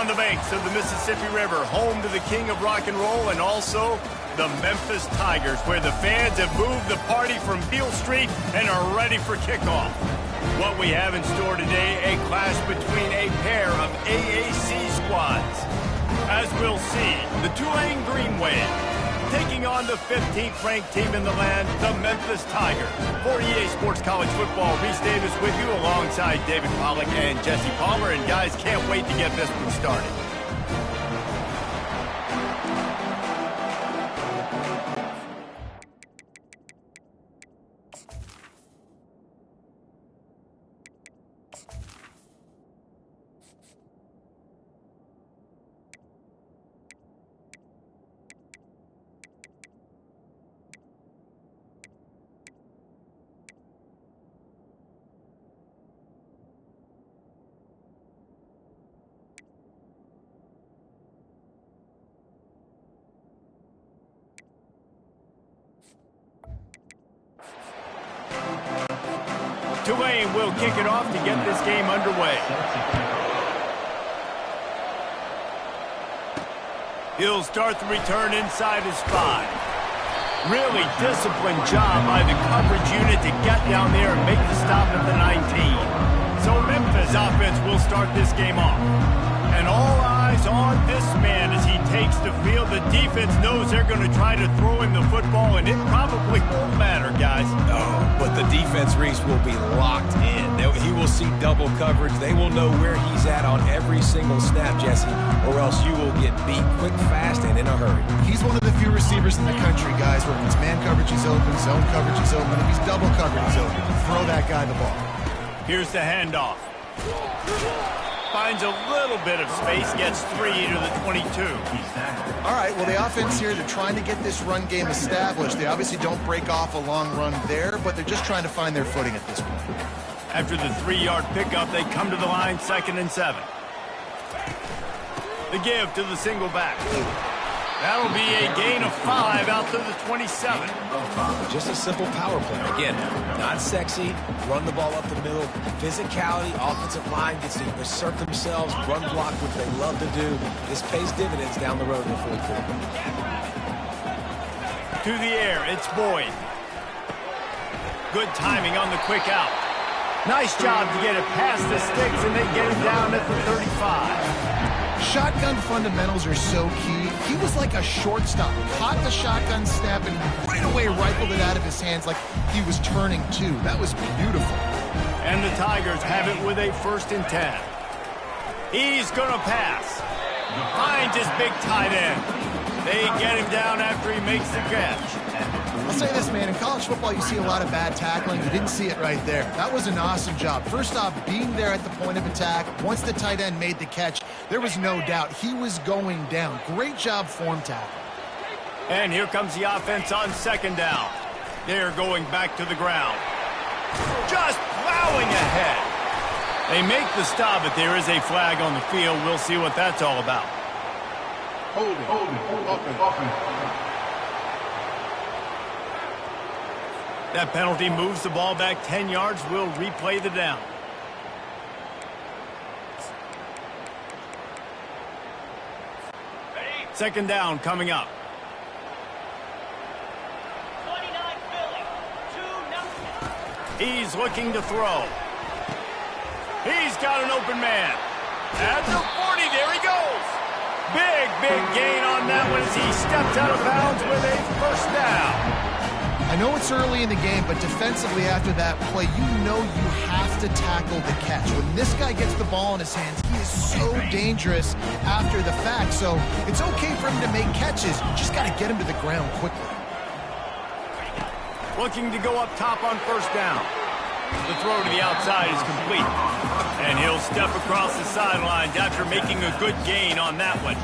on the banks of the Mississippi River, home to the king of rock and roll and also the Memphis Tigers, where the fans have moved the party from Beale Street and are ready for kickoff. What we have in store today, a clash between a pair of AAC squads. As we'll see, the Tulane Green Wave taking on the 15th ranked team in the land, the Memphis Tigers. For EA Sports College Football, Reese Davis with you alongside David Pollack and Jesse Palmer. And guys, can't wait to get this one started. Tulane will kick it off to get this game underway. He'll start the return inside his 5. Really disciplined job by the coverage unit to get down there and make the stop at the 19. So Memphis offense will start this game off. And all eyes on this man as he takes the field. The defense knows they're going to try to throw him the football, and it probably won't matter, guys. Oh, but the defense, Reese, will be locked in. He will see double coverage. They will know where he's at on every single snap, Jesse, or else you will get beat quick, fast, and in a hurry. He's one of the few receivers in the country, guys, where if it's man coverage, he's open, zone coverage, he's open. If he's double coverage, he's open. Throw that guy the ball. Here's the handoff. Finds a little bit of space, gets 3 to the 22. All right, well, the offense here, they're trying to get this run game established. They obviously don't break off a long run there, but they're just trying to find their footing at this point. After the 3-yard pickup, they come to the line, 2nd and 7. The give to the single back. That'll be a gain of 5 out to the 27. Just a simple power play. Again, not sexy, run the ball up the middle, physicality, offensive line gets to assert themselves, run block, which they love to do. This pays dividends down the road in the fourth quarter. To the air, it's Boyd. Good timing on the quick out. Nice job to get it past the sticks, and they get him down at the 35. Shotgun fundamentals are so key. He was like a shortstop. Caught the shotgun snap and right away rifled it out of his hands like he was turning 2. That was beautiful. And the Tigers have it with a 1st and 10. He's going to pass. Finds his big tight end. They get him down after he makes the catch. I'll say this, man, in college football you see a lot of bad tackling. You didn't see it right there. That was an awesome job. First off, being there at the point of attack. Once the tight end made the catch, there was no doubt he was going down. Great job form tackle. And here comes the offense on 2nd down. They're going back to the ground. Just plowing ahead. They make the stop, but there is a flag on the field. We'll see what that's all about. Hold it. That penalty moves the ball back 10 yards. We'll replay the down. Second down coming up. 29 Philly, 2-0. He's looking to throw. He's got an open man. At the 40, there he goes. Big gain on that one as he steps out of bounds with a 1st down. I know it's early in the game, but defensively after that play, you know you have to tackle the catch. When this guy gets the ball in his hands, he is so dangerous after the fact. So it's okay for him to make catches. You just got to get him to the ground quickly. Looking to go up top on 1st down. The throw to the outside is complete. And he'll step across the sidelines after making a good gain on that one.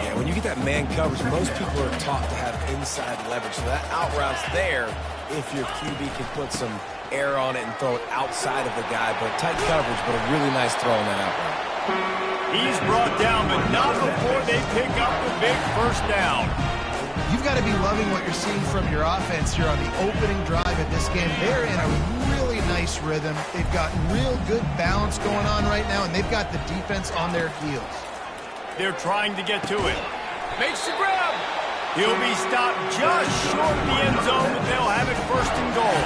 Yeah, when you get that man coverage, most people are taught to have inside leverage. So that out route's there if your QB can put some air on it and throw it outside of the guy. But tight coverage, but a really nice throw on that out route. He's brought down, but not before they pick up the big 1st down. You've got to be loving what you're seeing from your offense here on the opening drive of this game. They're in a really nice rhythm. They've got real good balance going on right now, and they've got the defense on their heels. They're trying to get to it. Makes the grab. He'll be stopped just short of the end zone, but they'll have it first and goal.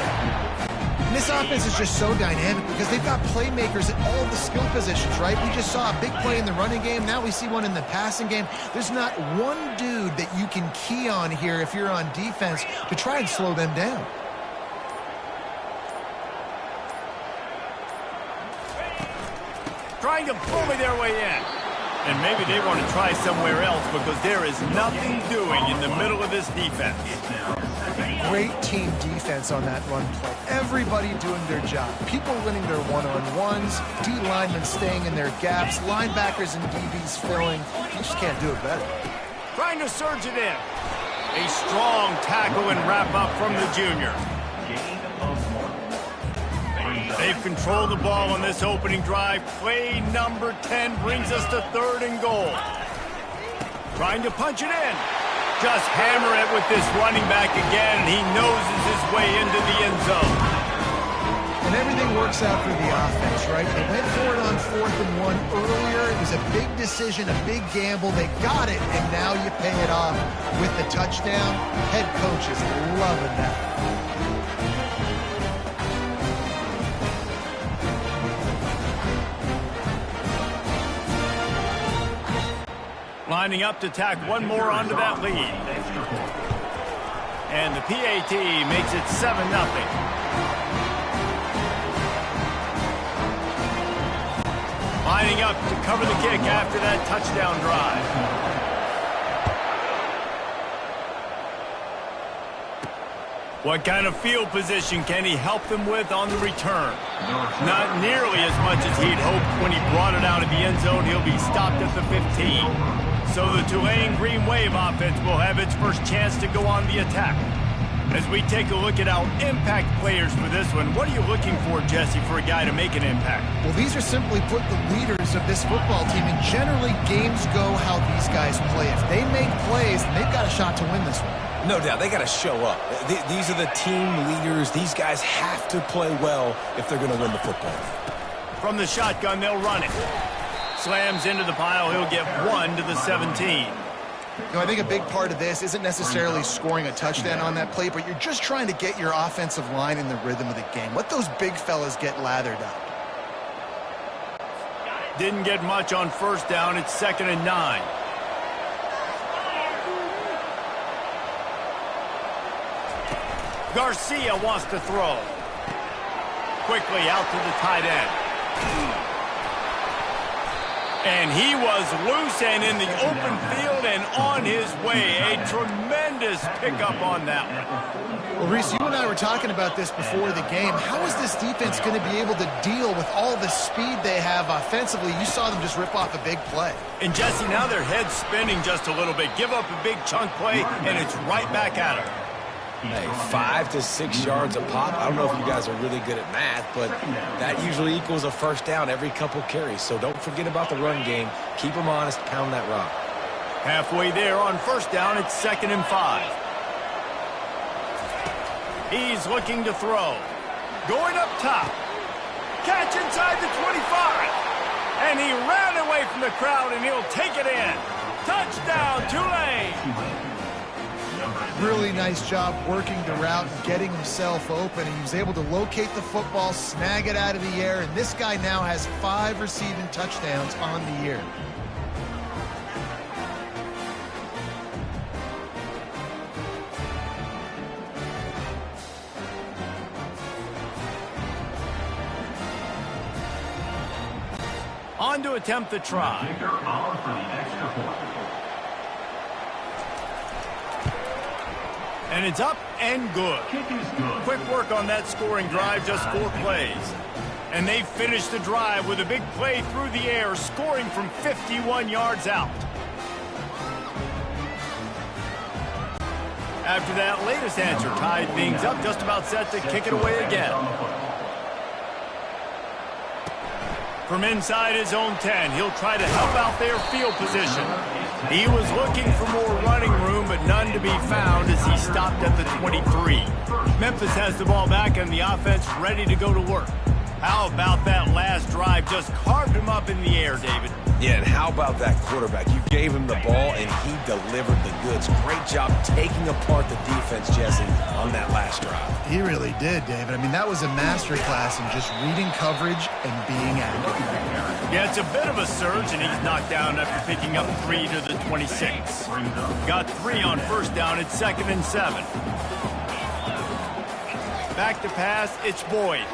And this offense is just so dynamic because they've got playmakers at all the skill positions, right? We just saw a big play in the running game. Now we see one in the passing game. There's not one dude that you can key on here if you're on defense to try and slow them down. Trying to bully their way in. And maybe they want to try somewhere else because there is nothing doing in the middle of this defense. Great team defense on that run play. Everybody doing their job. People winning their one-on-ones, D linemen staying in their gaps, linebackers and DBs filling. You just can't do it better. Trying to surge it in. A strong tackle and wrap up from the junior. They've controlled the ball on this opening drive. Play number 10 brings us to 3rd and goal. Trying to punch it in. Just hammer it with this running back again, and he noses his way into the end zone. And everything works out for the offense, right? They went for it on 4th and 1 earlier. It was a big decision, a big gamble. They got it, and now you pay it off with the touchdown. Head coach is loving that. Lining up to tack one more onto that lead. And the PAT makes it 7-0. Lining up to cover the kick after that touchdown drive. What kind of field position can he help them with on the return? Not nearly as much as he'd hoped when he brought it out of the end zone. He'll be stopped at the 15. So the Tulane Green Wave offense will have its first chance to go on the attack. As we take a look at our impact players for this one, what are you looking for, Jesse, for a guy to make an impact? Well, these are simply put the leaders of this football team, and generally games go how these guys play. If they make plays, then they've got a shot to win this one. No doubt. They got to show up. These are the team leaders. These guys have to play well if they're going to win the football. From the shotgun, they'll run it. Slams into the pile. He'll get 1 to the 17. You know, I think a big part of this isn't necessarily scoring a touchdown on that play, but you're just trying to get your offensive line in the rhythm of the game. Let those big fellas get lathered up. Didn't get much on 1st down. It's 2nd and 9. Garcia wants to throw. Quickly out to the tight end. And he was loose and in the open field and on his way. A tremendous pickup on that one. Well, Reese, you and I were talking about this before the game. How is this defense going to be able to deal with all the speed they have offensively? You saw them just rip off a big play. And, Jesse, now their head's spinning just a little bit. Give up a big chunk play, and it's right back at them. Hey, 5 to 6 yards a pop. I don't know if you guys are really good at math, but that usually equals a 1st down every couple carries. So don't forget about the run game. Keep them honest. Pound that rock. Halfway there on 1st down, it's 2nd and 5. He's looking to throw. Going up top. Catch inside the 25. And he ran away from the crowd, and he'll take it in. Touchdown, Tulane. Really nice job working the route and getting himself open. He was able to locate the football, snag it out of the air, and this guy now has 5 receiving touchdowns on the year. On to attempt the try. And it's up and good. Quick work on that scoring drive, just 4 plays. And they finished the drive with a big play through the air, scoring from 51 yards out. After that latest answer tied things up, just about set to kick it away again. From inside his own 10, he'll try to help out their field position. He was looking for more running room, but none to be found as he stopped at the 23. Memphis has the ball back and the offense ready to go to work. How about that last drive? Just carved him up in the air, David. Yeah, and how about that quarterback? You gave him the ball, and he delivered the goods. Great job taking apart the defense, Jesse, on that last drive. He really did, David. I mean, that was a masterclass in just reading coverage and being accurate. Yeah, it's a bit of a surge, and he's knocked down after picking up 3 to the 26. Got 3 on first down. It's 2nd and 7. Back to pass, it's Boyd.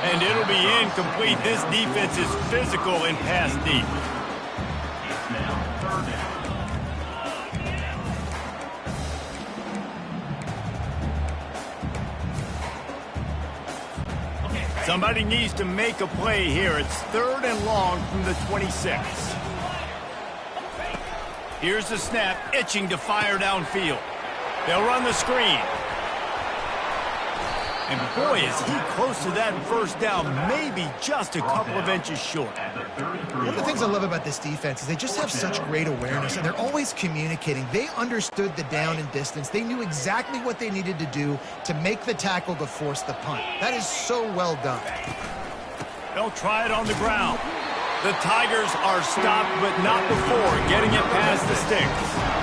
And it'll be incomplete. This defense is physical and pass deep. Somebody needs to make a play here. It's 3rd and long from the 26. Here's the snap, itching to fire downfield. They'll run the screen. And boy, is he close to that first down, maybe just a couple of inches short. One of the things I love about this defense is they just have such great awareness, and they're always communicating. They understood the down and distance. They knew exactly what they needed to do to make the tackle to force the punt. That is so well done. They'll try it on the ground. The Tigers are stopped, but not before getting it past the sticks.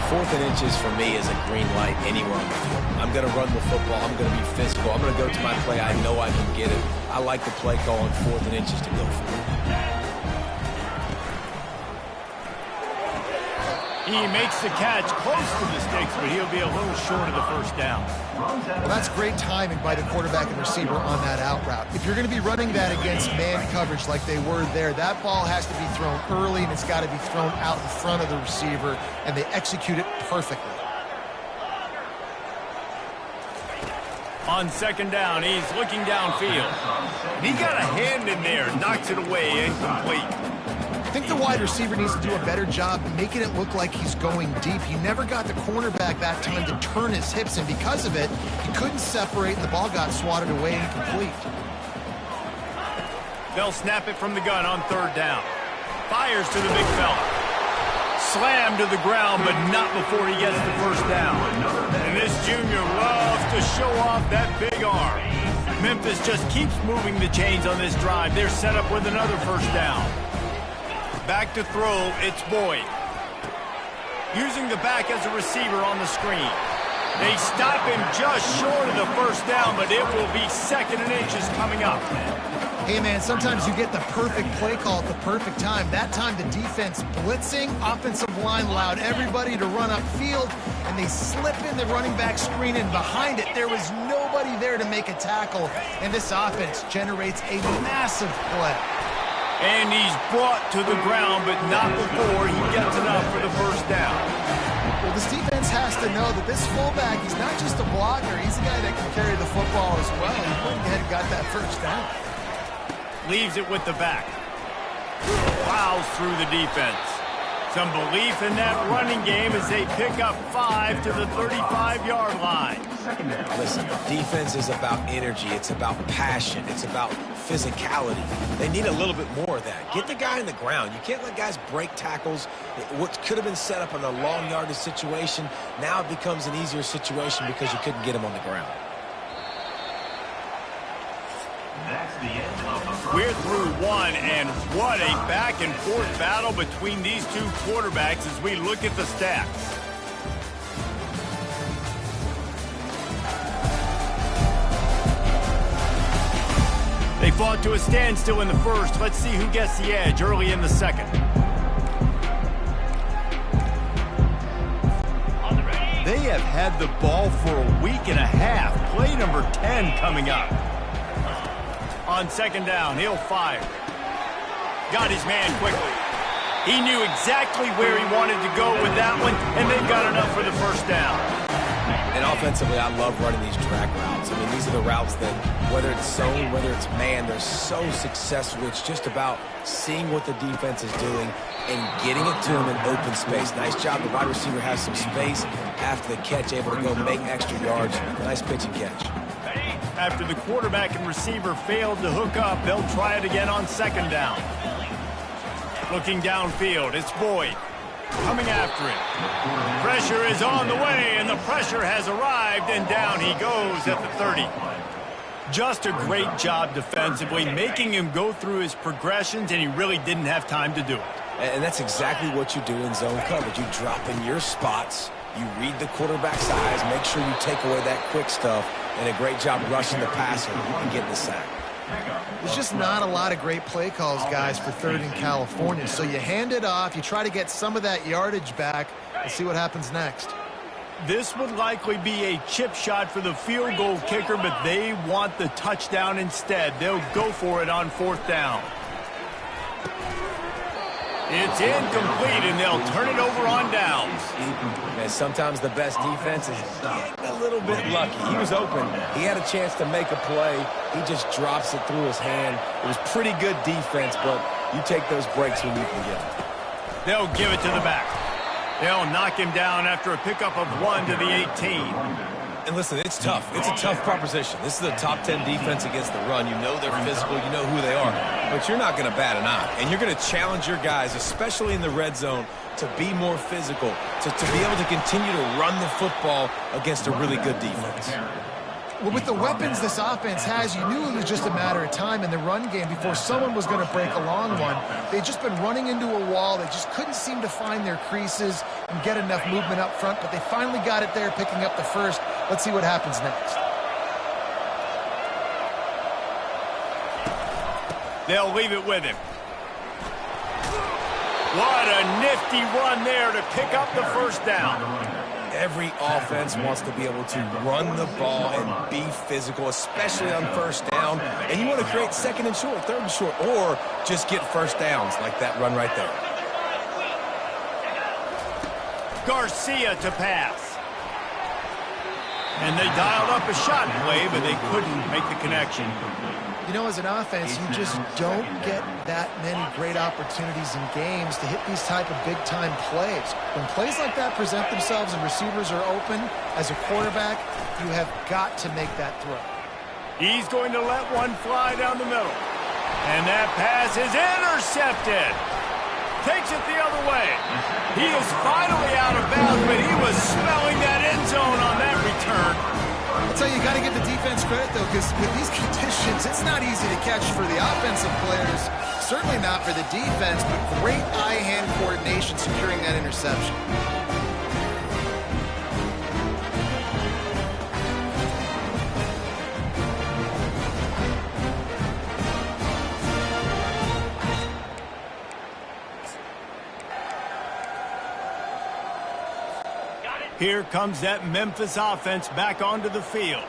4th and inches for me is a green light anywhere on the field. I'm going to run the football. I'm going to be physical. I'm going to go to my play. I know I can get it. I like the play call on 4th and inches to go for it. He makes the catch close to the sticks, but he'll be a little short of the first down. Well, that's great timing by the quarterback and receiver on that out route. If you're going to be running that against man coverage like they were there, that ball has to be thrown early, and it's got to be thrown out in front of the receiver, and they execute it perfectly. On 2nd down, he's looking downfield. He got a hand in there, knocks it away, incomplete. I think the wide receiver needs to do a better job making it look like he's going deep. He never got the cornerback that time to turn his hips, and because of it, he couldn't separate, and the ball got swatted away incomplete. They'll snap it from the gun on 3rd down. Fires to the big fella. Slammed to the ground, but not before he gets the first down. And this junior loves to show off that big arm. Memphis just keeps moving the chains on this drive. They're set up with another first down. Back to throw, it's Boyd. Using the back as a receiver on the screen. They stop him just short of the first down, but it will be 2nd and inches coming up. Hey, man, sometimes you get the perfect play call at the perfect time. That time, the defense blitzing, offensive line allowed everybody to run upfield, and they slip in the running back screen, and behind it, there was nobody there to make a tackle, and this offense generates a massive play. And he's brought to the ground, but not before he gets enough for the first down. Well, this defense has to know that this fullback, he's not just a blocker. He's the guy that can carry the football as well. He went ahead and got that first down. Leaves it with the back. Plows through the defense. Some belief in that running game as they pick up 5 to the 35-yard line. Listen, defense is about energy. It's about passion. It's about physicality. They need a little bit more of that. Get the guy on the ground. You can't let guys break tackles. What could have been set up in a long yardage situation, now it becomes an easier situation because you couldn't get him on the ground. We're through 1, and what a back-and-forth battle between these two quarterbacks as we look at the stats. They fought to a standstill in the first. Let's see who gets the edge early in the second. They have had the ball for a week and a half. Play number 10 coming up. On 2nd down, he'll fire. Got his man quickly. He knew exactly where he wanted to go with that one, and they've got enough for the first down. And offensively, I love running these drag routes. I mean, these are the routes that, whether it's zone, whether it's man, they're so successful. It's just about seeing what the defense is doing and getting it to him in open space. Nice job. The wide receiver has some space after the catch, able to go make extra yards. Nice pitch and catch. After the quarterback and receiver failed to hook up, they'll try it again on 2nd down. Looking downfield, it's Boyd. Coming after him. Pressure is on the way, and the pressure has arrived, and down he goes at the 30. Just a great job defensively, making him go through his progressions, and he really didn't have time to do it. And that's exactly what you do in zone coverage. You drop in your spots, you read the quarterback's eyes, make sure you take away that quick stuff, and a great job rushing the passer and getting the sack. There's just not a lot of great play calls, guys, for 3rd and California. So you hand it off, you try to get some of that yardage back, and see what happens next. This would likely be a chip shot for the field goal kicker, but they want the touchdown instead. They'll go for it on 4th down. It's incomplete, and they'll turn it over on downs. And sometimes the best defense is getting a little bit lucky. He was open. He had a chance to make a play. He just drops it through his hand. It was pretty good defense, but you take those breaks when you can get them. They'll give it to the back. They'll knock him down after a pickup of 1 to the 18. And listen, it's tough. It's a tough proposition. This is a top 10 defense against the run. You know they're physical. You know who they are. But you're not going to bat an eye. And you're going to challenge your guys, especially in the red zone, to be more physical, to be able to continue to run the football against a really good defense. Well, with the weapons this offense has, you knew it was just a matter of time in the run game before someone was going to break a long one. They'd just been running into a wall. They just couldn't seem to find their creases and get enough movement up front, but they finally got it there, picking up the first. Let's see what happens next. They'll leave it with him. What a nifty run there to pick up the first down. Every offense wants to be able to run the ball and be physical, especially on 1st down. And you want to create 2nd and short, 3rd and short, or just get 1st downs like that run right there. Garcia to pass. And they dialed up a shot play, but they couldn't make the connection. You know, as an offense, you just don't get that many great opportunities in games to hit these type of big-time plays. When plays like that present themselves and receivers are open, as a quarterback, you have got to make that throw. He's going to let one fly down the middle. And that pass is intercepted. Takes it the other way. He is finally out of bounds, but he was smelling that end zone on that return. I'll tell you, you got to give the defense credit, though, because with these conditions, it's not easy to catch for the offensive players. Certainly not for the defense, but great eye-hand coordination securing that interception. Here comes that Memphis offense back onto the field.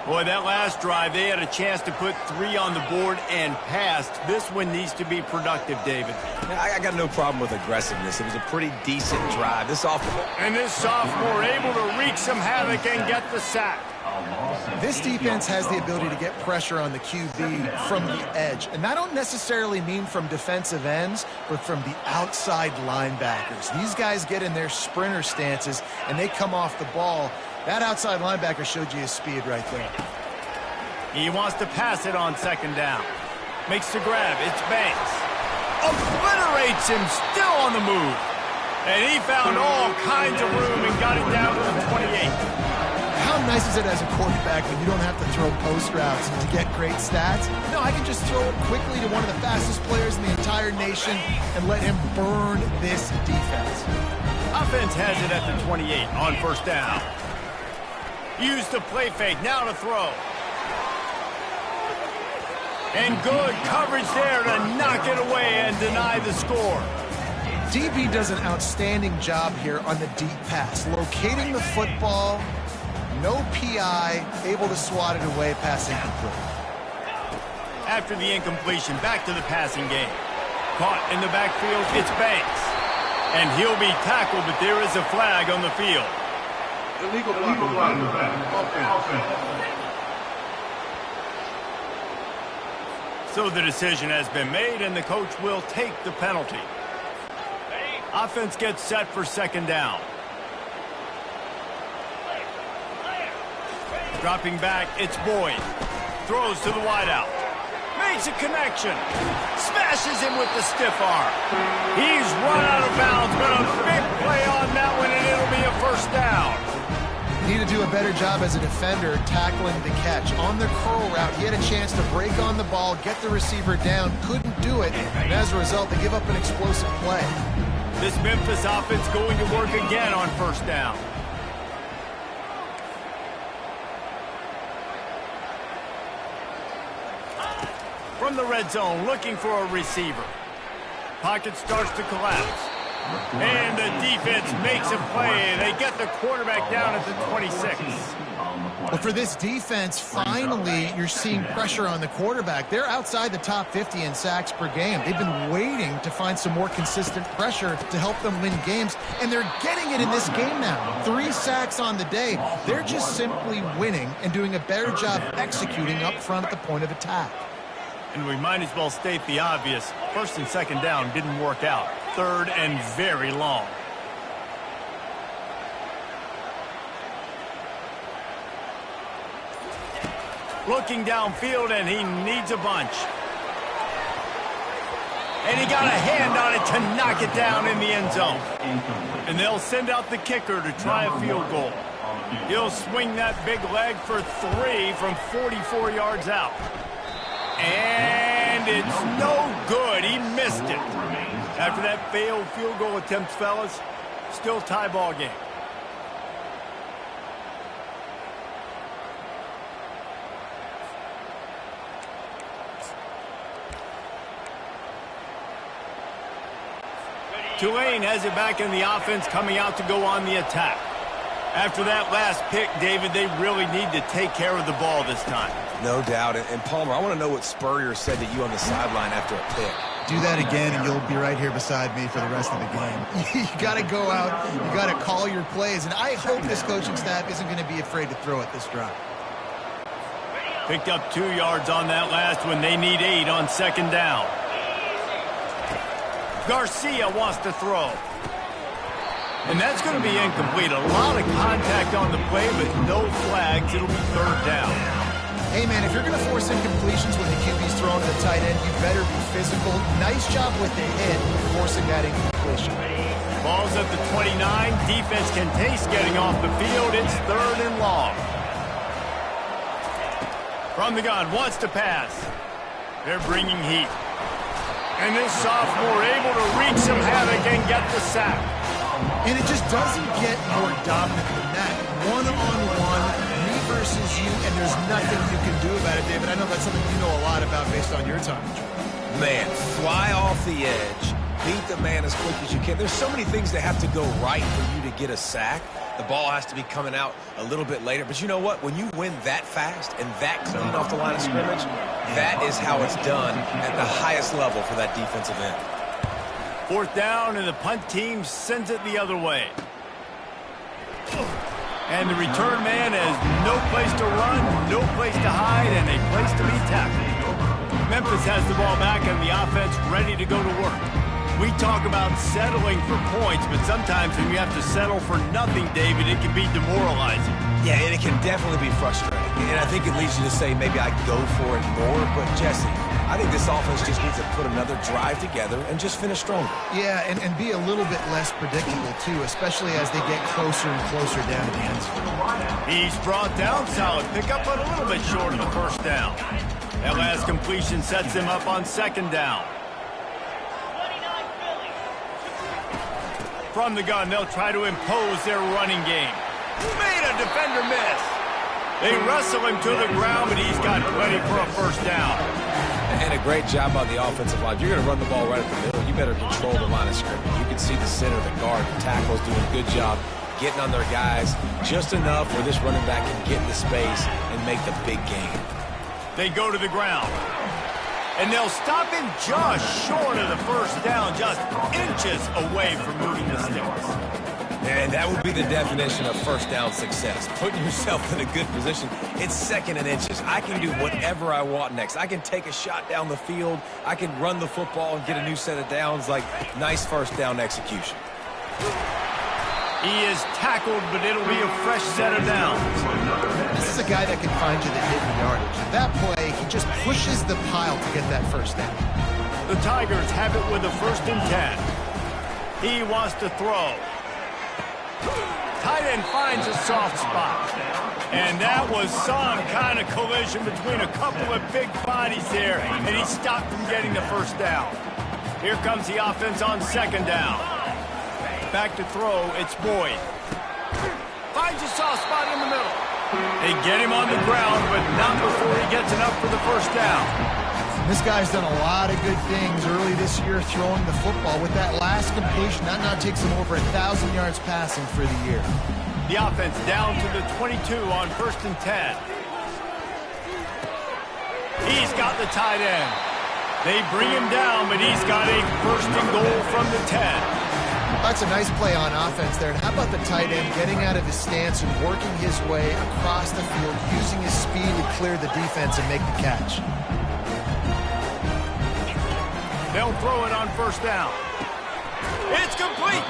Boy, that last drive, they had a chance to put 3 on the board and passed. This one needs to be productive, David. I got no problem with aggressiveness. It was a pretty decent drive. This sophomore able to wreak some havoc and get the sack. This defense has the ability to get pressure on the QB from the edge. And I don't necessarily mean from defensive ends, but from the outside linebackers. These guys get in their sprinter stances, and they come off the ball. That outside linebacker showed you his speed right there. He wants to pass it on 2nd down. Makes the grab. It's Banks. Obliterates him, still on the move. And he found all kinds of room and got it down to the 28. How nice is it as a quarterback when you don't have to throw post routes to get great stats? No, I can just throw it quickly to one of the fastest players in the entire nation and let him burn this defense. Offense has it at the 28 on 1st down. Used the play fake, now to throw. And good coverage there to knock it away and deny the score. DB does an outstanding job here on the deep pass, locating the football. No PI, able to swat it away, pass incomplete. After the incompletion, back to the passing game. Caught in the backfield, it's Banks. And he'll be tackled, but there is a flag on the field. Illegal blocking. So the decision has been made, and the coach will take the penalty. Offense gets set for 2nd down. Dropping back, it's Boyd. Throws to the wideout. Makes a connection. Smashes him with the stiff arm. He's run out of bounds, but a big play on that one, and it'll be a 1st down. Need to do a better job as a defender tackling the catch. On the curl route, he had a chance to break on the ball, get the receiver down, couldn't do it, and as a result, they give up an explosive play. This Memphis offense going to work again on first down. From the red zone, looking for a receiver. Pocket starts to collapse. And the defense makes a play. They get the quarterback down at the 26. Well, for this defense, finally, you're seeing pressure on the quarterback. They're outside the top 50 in sacks per game. They've been waiting to find some more consistent pressure to help them win games, and they're getting it in this game now. 3 sacks on the day. They're just simply winning and doing a better job executing up front at the point of attack. And we might as well state the obvious. First and second down didn't work out. Third and very long. Looking downfield, and he needs a bunch. And he got a hand on it to knock it down in the end zone. And they'll send out the kicker to try a field goal. He'll swing that big leg for 3 from 44 yards out. And it's no good. He missed it. After that failed field goal attempt, fellas, still tie ball game. Tulane has it back in the offense, coming out to go on the attack. After that last pick, David, they really need to take care of the ball this time. No doubt. And Palmer, I want to know what Spurrier said to you on the sideline after a pick. Do that again, and you'll be right here beside me for the rest of the game. You got to go out. You got to call your plays, and I hope this coaching staff isn't going to be afraid to throw it this drive. Picked up 2 yards on that last one. They need 8 on second down. Garcia wants to throw. And that's going to be incomplete. A lot of contact on the play, but no flags. It'll be third down. Hey, man, if you're going to force incompletions when the QB's throwing to the tight end, you better be physical. Nice job with the hit, forcing that incompletion. Ball's at the 29. Defense can taste getting off the field. It's third and long. From the gun, wants to pass. They're bringing heat. And this sophomore able to wreak some havoc and get the sack. And it just doesn't get more dominant than that. One-on-one, me versus you, and there's nothing you can do about it, David. I know that's something you know a lot about based on your time. Man, fly off the edge, beat the man as quick as you can. There's so many things that have to go right for you to get a sack. The ball has to be coming out a little bit later. But you know what? When you win that fast and that clean off the line of scrimmage, that is how it's done at the highest level for that defensive end. Fourth down, and the punt team sends it the other way. And the return man has no place to run, no place to hide, and a place to be tackled. Memphis has the ball back and the offense ready to go to work. We talk about settling for points, but sometimes when you have to settle for nothing, David, it can be demoralizing. Yeah, and it can definitely be frustrating. And I think it leads you to say maybe I go for it more. But, Jesse, I think this offense just needs to put another drive together and just finish stronger. Yeah, and be a little bit less predictable, too, especially as they get closer and closer down to the end zone. He's brought down. Solid pickup, but a little bit short of the first down. That last completion sets him up on second down. From the gun, they'll try to impose their running game. Made a defender miss. They wrestle him to the ground, but he's got plenty for a first down. And a great job on the offensive line. If you're going to run the ball right at the middle, you better control the line of scrimmage. You can see the center, the guard, the tackles doing a good job getting on their guys just enough where this running back can get into space and make the big game. They go to the ground. And they'll stop him just short of the first down, just inches away from moving the sticks. And that would be the definition of first down success. Putting yourself in a good position. It's second and inches. I can do whatever I want next. I can take a shot down the field. I can run the football and get a new set of downs. Like, nice first down execution. He is tackled, but it'll be a fresh set of downs. This is a guy that can find you the hidden yardage. At that play, he just pushes the pile to get that first down. The Tigers have it with a 1st and 10. He wants to throw. Tight end finds a soft spot. And that was some kind of collision between a couple of big bodies there, and he stopped from getting the first down. Here comes the offense on second down. Back to throw, it's Boyd. Finds a soft spot in the middle. They get him on the ground, but not before he gets enough for the first down. This guy's done a lot of good things early this year throwing the football. With that last completion, that now takes him over 1,000 yards passing for the year. The offense down to the 22 on 1st and 10. He's got the tight end. They bring him down, but he's got a 1st and goal from the 10. That's a nice play on offense there. And how about the tight end getting out of his stance and working his way across the field, using his speed to clear the defense and make the catch. They'll throw it on 1st down. It's complete.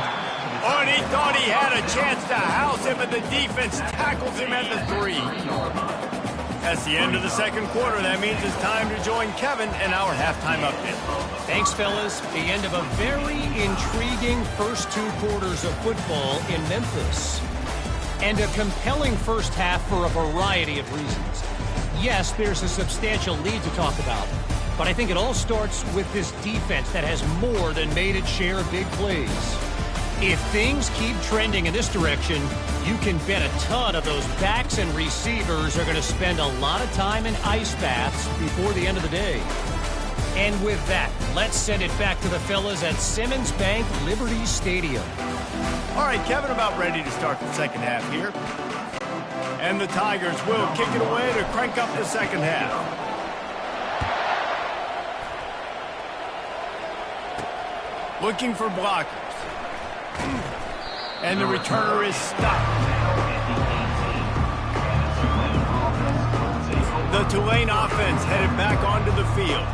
Oh, and he thought he had a chance to house him, but the defense tackles him at the 3. That's the end of the second quarter. That means it's time to join Kevin in our halftime update. Thanks, fellas. The end of a very intriguing first 2 quarters of football in Memphis. And a compelling first half for a variety of reasons. Yes, there's a substantial lead to talk about. But I think it all starts with this defense that has more than made its share of big plays. If things keep trending in this direction, you can bet a ton of those backs and receivers are going to spend a lot of time in ice baths before the end of the day. And with that, let's send it back to the fellas at Simmons Bank Liberty Stadium. All right, Kevin, about ready to start the second half here. And the Tigers will kick it away to crank up the second half. Looking for blockers. And the returner is stopped. The Tulane offense headed back onto the field.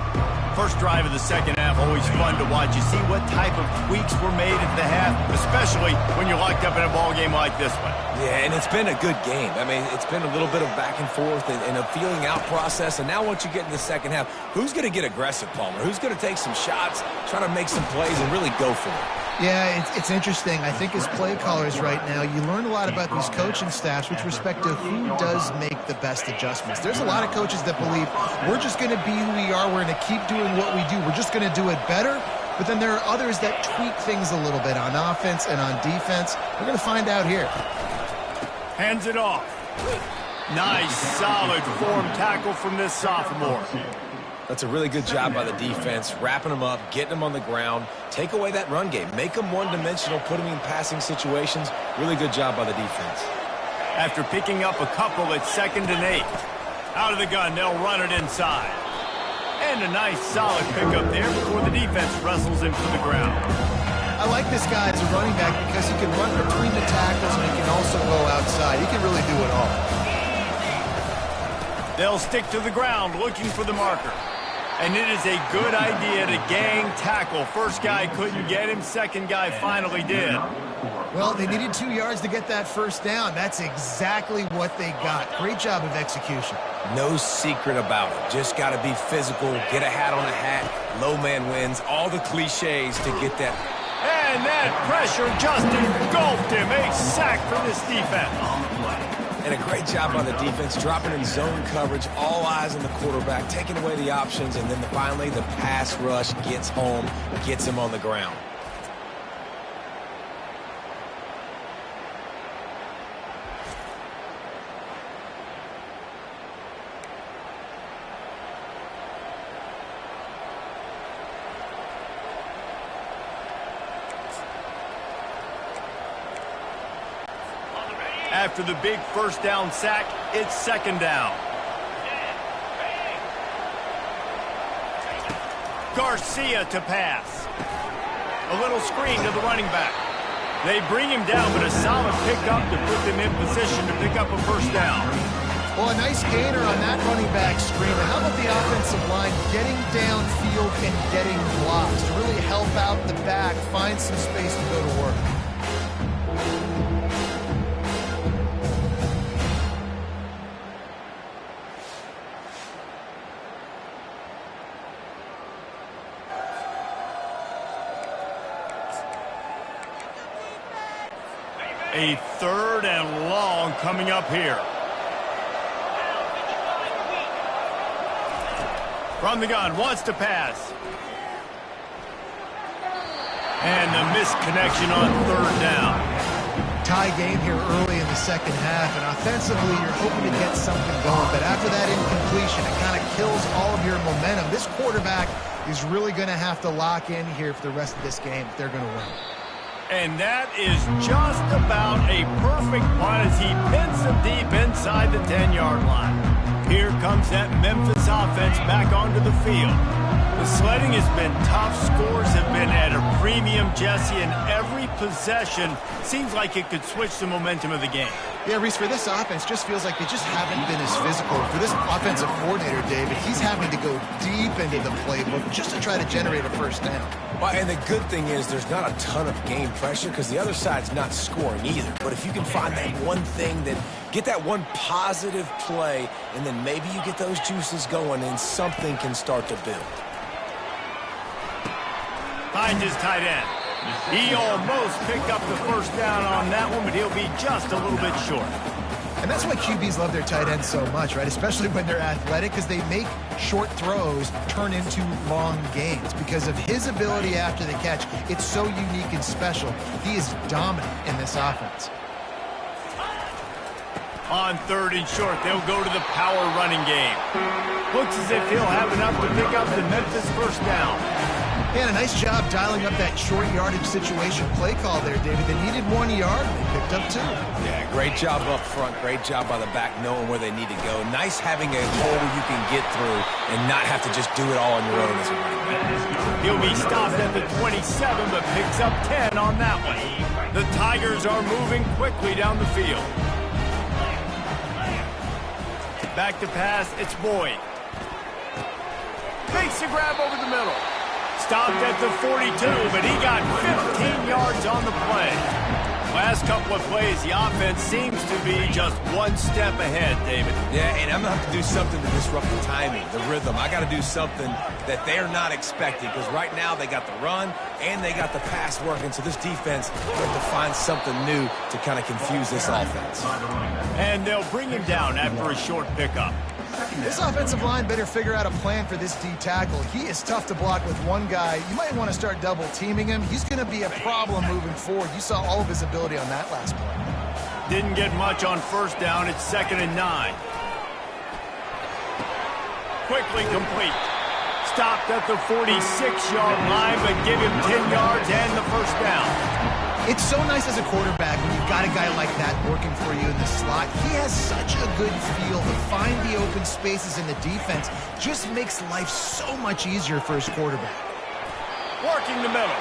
First drive of the second half, always fun to watch. You see what type of tweaks were made at the half, especially when you're locked up in a ball game like this one. Yeah, and it's been a good game. I mean, it's been a little bit of back and forth and a feeling out process. And now once you get in the second half, who's going to get aggressive, Palmer? Who's going to take some shots, try to make some plays, and really go for it? Yeah, it's interesting. I think as play callers right now, you learn a lot about these coaching staffs with respect to who does make the best adjustments. There's a lot of coaches that believe we're just going to be who we are. We're going to keep doing what we do. We're just going to do it better. But then there are others that tweak things a little bit on offense and on defense. We're going to find out here. Hands it off. Nice, solid form tackle from this sophomore. That's a really good job by the defense, wrapping them up, getting them on the ground, take away that run game, make them one-dimensional, put them in passing situations. Really good job by the defense. After picking up a couple at 2nd and 8. Out of the gun, they'll run it inside. And a nice, solid pickup there before the defense wrestles him to the ground. I like this guy as a running back because he can run between the tackles and he can also go outside. He can really do it all. They'll stick to the ground looking for the marker. And it is a good idea to gang tackle. First guy couldn't get him. Second guy finally did. Well, they needed 2 yards to get that first down. That's exactly what they got. Great job of execution. No secret about it. Just got to be physical, get a hat on a hat, low man wins, all the cliches to get that. And that pressure just engulfed him. A sack for this defense. And a great job by the defense, dropping in zone coverage, all eyes on the quarterback, taking away the options, and then finally the pass rush gets home, gets him on the ground. After the big first down sack, it's 2nd down. Garcia to pass. A little screen to the running back. They bring him down, but a solid pickup to put them in position to pick up a first down. Well, a nice gainer on that running back screen. And how about the offensive line getting downfield and getting blocks to really help out the back, find some space to go to work. A 3rd and long coming up here. From the gun, wants to pass. And the missed connection on 3rd down. Tie game here early in the second half, and offensively you're hoping to get something going, but after that incompletion, it kind of kills all of your momentum. This quarterback is really going to have to lock in here for the rest of this game if they're going to win. And that is just about a perfect punt as he pins them deep inside the 10-yard line. Here comes that Memphis offense back onto the field. The sledding has been tough. Scores have been at a premium, Jesse, and every possession seems like it could switch the momentum of the game. Yeah, Reese, for this offense, just feels like they just haven't been as physical. For this offensive coordinator, David, he's having to go deep into the playbook just to try to generate a first down. Well, and the good thing is there's not a ton of game pressure because the other side's not scoring either. But if you can find that one thing, that get that one positive play, and then maybe you get those juices going and something can start to build. Finds his tight end. He almost picked up the first down on that one, but he'll be just a little bit short. And that's why QBs love their tight ends so much, right? Especially when they're athletic, because they make short throws turn into long gains. Because of his ability after the catch, it's so unique and special. He is dominant in this offense. On 3rd and short, they'll go to the power running game. Looks as if he'll have enough to pick up the Memphis first down. Yeah, and a nice job dialing up that short yardage situation play call there, David. They needed 1 yard, and they picked up 2. Yeah, great job up front. Great job by the back knowing where they need to go. Nice having a hole you can get through and not have to just do it all on your own as a running back. He'll be stopped at the 27, but picks up 10 on that one. The Tigers are moving quickly down the field. Back to pass, it's Boyd. Makes a grab over the middle. Stopped at the 42, but he got 15 yards on the play. Last couple of plays, the offense seems to be just one step ahead, David. Yeah, and I'm going to have to do something to disrupt the timing, the rhythm. I got to do something that they're not expecting, because right now they got the run and they got the pass working, so this defense has to find something new to kind of confuse this offense. And they'll bring him down after a short pickup. This offensive line better figure out a plan for this D tackle. He is tough to block with one guy. You might want to start double teaming him. He's going to be a problem moving forward. You saw all of his ability on that last play. Didn't get much on first down. It's 2nd and 9. Quickly complete. Stopped at the 46-yard line, but give him 10 yards and the first down. It's so nice as a quarterback when you've got a guy like that working for you in the slot. He has such a good feel to find the open spaces in the defense. Just makes life so much easier for his quarterback. Working the middle.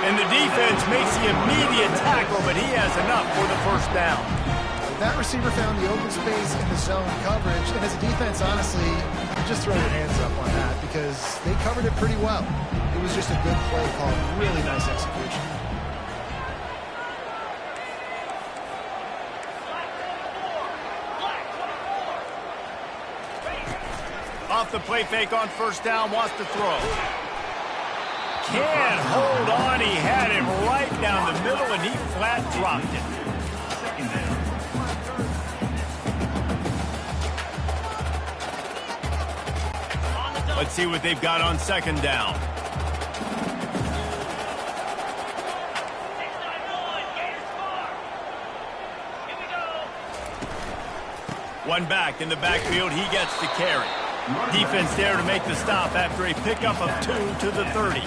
And the defense makes the immediate tackle, but he has enough for the first down. That receiver found the open space in the zone coverage, and as a defense, honestly, you just throw your hands up on that because they covered it pretty well. It was just a good play call, really nice execution. Off the play fake on first down, wants to throw. Can't hold on. He had him right down the middle, and he flat dropped it. Let's see what they've got on 2nd down. One back in the backfield. He gets the carry. Defense there to make the stop after a pickup of 2 to the 30.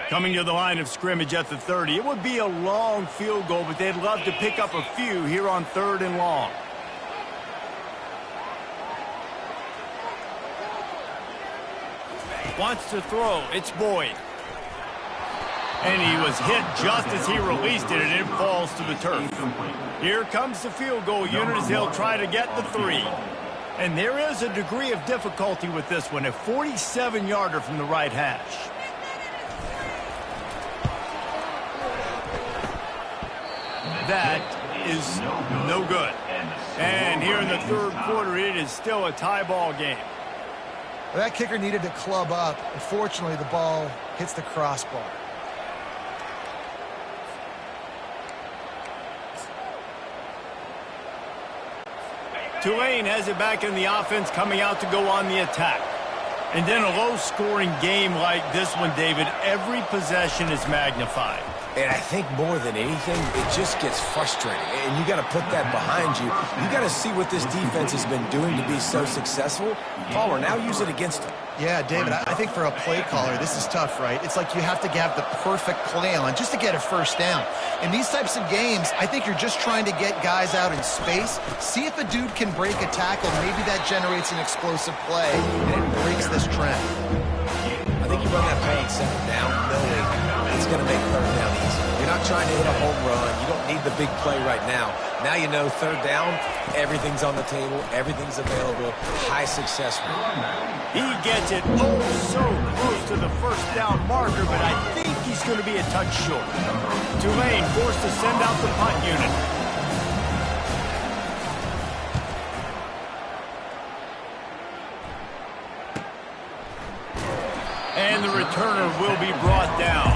Coming to the line of scrimmage at the 30. It would be a long field goal, but they'd love to pick up a few here on 3rd and long. Wants to throw. It's Boyd. And he was hit just as he released it, and it falls to the turf. Here comes the field goal unit as they'll try to get the 3. And there is a degree of difficulty with this one, a 47-yarder from the right hash. That is no good. And here in the third quarter, it is still a tie ball game. Well, that kicker needed to club up. Unfortunately, the ball hits the crossbar. Tulane has it back in the offense, coming out to go on the attack. And then a low-scoring game like this one, David, every possession is magnified. And I think more than anything, it just gets frustrating. And you got to put that behind you. You got to see what this defense has been doing to be so successful. Palmer, now use it against them. Yeah, David, I think for a play caller, this is tough, right? It's like you have to have the perfect play on just to get a first down. In these types of games, I think you're just trying to get guys out in space, see if a dude can break a tackle. Maybe that generates an explosive play, and it breaks this trend. I think you run that play and second down, knowing it's going to make third down easy. You're not trying to hit a home run. You don't need the big play right now. Now you know third down, everything's on the table, everything's available, high success rate. He gets it oh so close to the first down marker, but I think he's going to be a touch short. Tulane forced to send out the punt unit. And the returner will be brought down.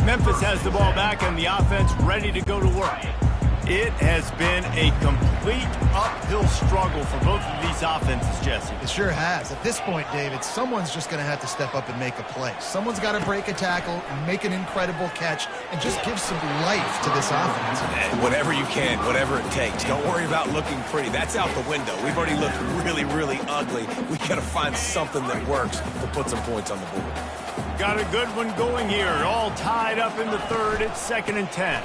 Memphis has the ball back and the offense ready to go to work. It has been a complete uphill struggle for both of these offenses, Jesse. It sure has. At this point, David, someone's just going to have to step up and make a play. Someone's got to break a tackle, make an incredible catch, and just give some life to this offense. And whatever you can, whatever it takes. Don't worry about looking pretty. That's out the window. We've already looked really, really ugly. We got to find something that works to put some points on the board. Got a good one going here. All tied up in the third. It's 2nd and 10.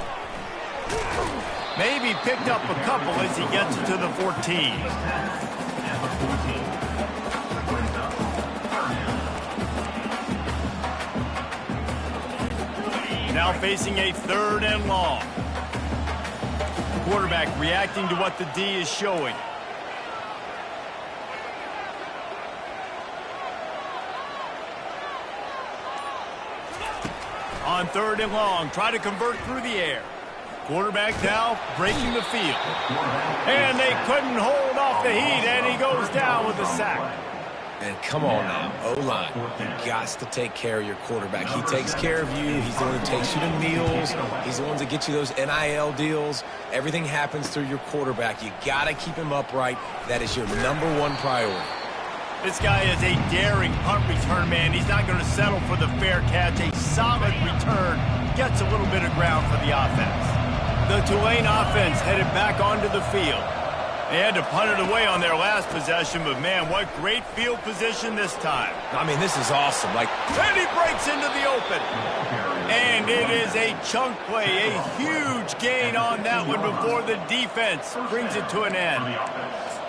Maybe picked up a couple as he gets it to the 14. Now facing a 3rd and long. Quarterback reacting to what the D is showing. On 3rd and long, try to convert through the air. Quarterback now breaking the field. And they couldn't hold off the heat, and he goes down with a sack. And come on now, O-line, you got to take care of your quarterback. He takes care of you. He's the one who takes you to meals. He's the one that gets you those NIL deals. Everything happens through your quarterback. You got to keep him upright. That is your #1 priority. This guy is a daring punt return man. He's not going to settle for the fair catch. A solid return gets a little bit of ground for the offense. The Tulane offense headed back onto the field. They had to punt it away on their last possession, but man, what great field position this time. I mean, this is awesome. And he breaks into the open. And it is a chunk play, a huge gain on that one before the defense brings it to an end.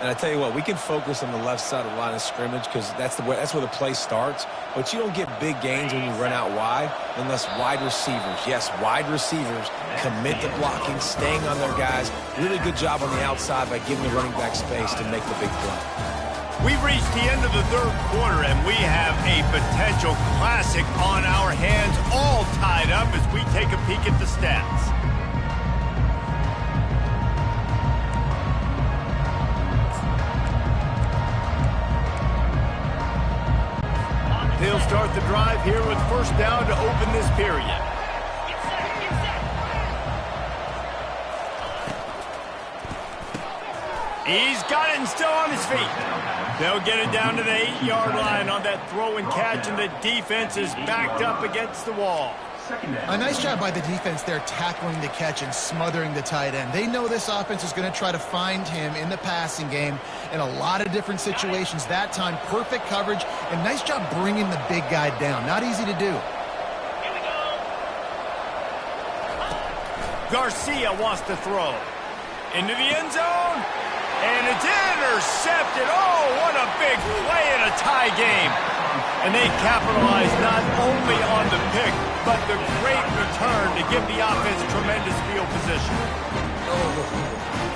And I tell you what, we can focus on the left side of the line of scrimmage because that's where the play starts. But you don't get big gains when you run out wide unless wide receivers, yes, wide receivers, commit to blocking, staying on their guys. Really good job on the outside by giving the running back space to make the big play. We've reached the end of the third quarter, and we have a potential classic on our hands, all tied up as we take a peek at the stats. They'll start the drive here with first down to open this period. He's got it and still on his feet. They'll get it down to the 8-yard line on that throw and catch, and the defense is backed up against the wall. A nice job by the defense there tackling the catch and smothering the tight end. They know this offense is going to try to find him in the passing game in a lot of different situations. That time, perfect coverage, and nice job bringing the big guy down. Not easy to do. Garcia wants to throw. Into the end zone. And it's intercepted. Oh, what a big play in a tie game. And they capitalize not only on the pick, but the great return to give the offense tremendous field position. Oh,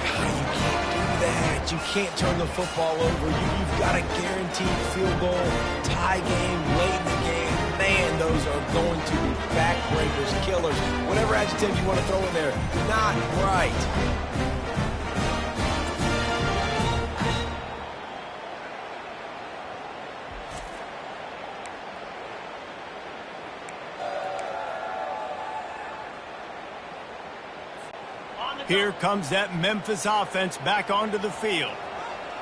God, you can't do that. You can't turn the football over. You've got a guaranteed field goal, tie game, late in the game. man, those are going to be backbreakers, killers, whatever adjective you want to throw in there. Not right. Here comes that Memphis offense back onto the field.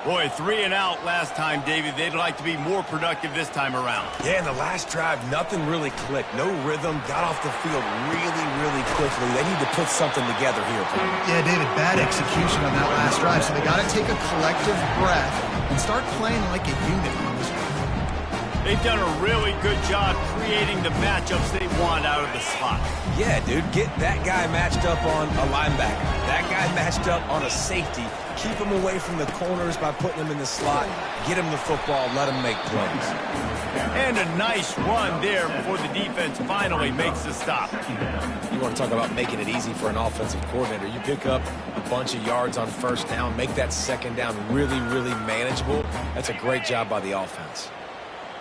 Boy, 3 and out last time, David. They'd like to be more productive this time around. Yeah, in the last drive, nothing really clicked. No rhythm, got off the field really, really quickly. They need to put something together here. Yeah, David, bad execution on that last drive, so they got to take a collective breath and start playing like a unit on this one. They've done a really good job creating the matchups they want out of the slot. Yeah, dude, get that guy matched up on a linebacker. That guy matched up on a safety. Keep him away from the corners by putting him in the slot. Get him the football, let him make plays. And a nice run there before the defense finally makes the stop. You want to talk about making it easy for an offensive coordinator. You pick up a bunch of yards on first down, make that second down really, really manageable. That's a great job by the offense.